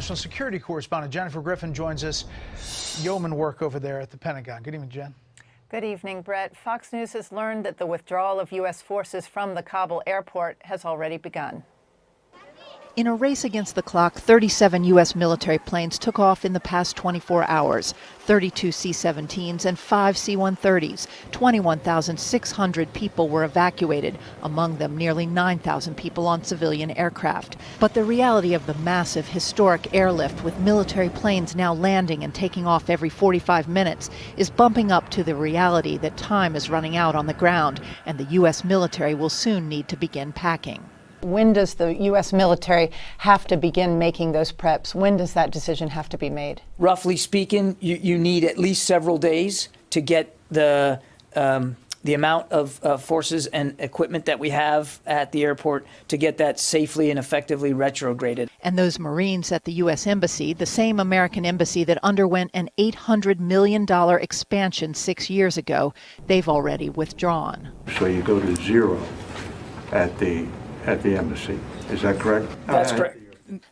national security correspondent Jennifer Griffin joins us. Yeoman work over there at the Pentagon. Good evening, Jen. Good evening, Brett. Fox News has learned that the withdrawal of U.S. forces from the Kabul airport has already begun. In a race against the clock, 37 U.S. military planes took off in the past 24 hours, 32 C-17s and 5 C-130s. 21,600 people were evacuated, among them nearly 9,000 people on civilian aircraft. But the reality of the massive, historic airlift, with military planes now landing and taking off every 45 minutes, is bumping up to the reality that time is running out on the ground, and the U.S. military will soon need to begin packing. When does the U.S. military have to begin making those preps? When does that decision have to be made? Roughly speaking, you need at least several days to get the amount of forces and equipment that we have at the airport to get that safely and effectively retrograded. And those Marines at the U.S. Embassy, the same American embassy that underwent an $800 million expansion 6 years ago, they've already withdrawn. So you go to zero at the embassy. Is that correct? That's correct.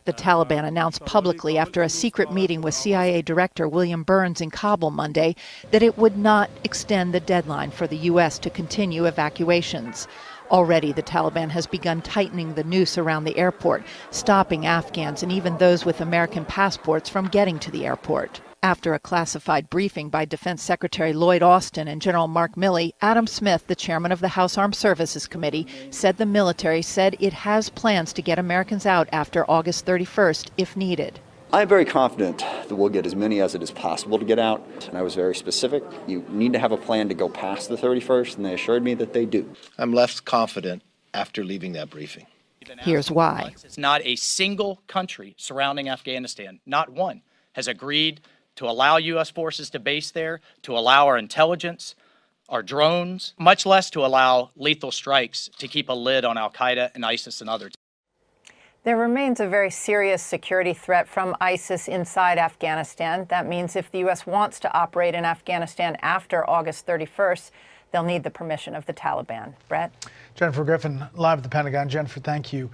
The Taliban announced publicly after a secret meeting with CIA Director William Burns in Kabul Monday that it would not extend the deadline for the U.S. to continue evacuations. Already, the Taliban has begun tightening the noose around the airport, stopping Afghans and even those with American passports from getting to the airport. After a classified briefing by Defense Secretary Lloyd Austin and General Mark Milley, Adam Smith, the chairman of the House Armed Services Committee, said the military said it has plans to get Americans out after August 31st if needed. I'm very confident that we'll get as many as it is possible to get out. And I was very specific. You need to have a plan to go past the 31st, and they assured me that they do. I'm less confident after leaving that briefing. Here's why. It's not a single country surrounding Afghanistan, not one, has agreed to allow U.S. forces to base there, to allow our intelligence, our drones, much less to allow lethal strikes to keep a lid on al-Qaeda and ISIS and others. There remains a very serious security threat from ISIS inside Afghanistan. That means if the U.S. wants to operate in Afghanistan after August 31st, they'll need the permission of the Taliban. Brett? Jennifer Griffin, live at the Pentagon. Jennifer, thank you.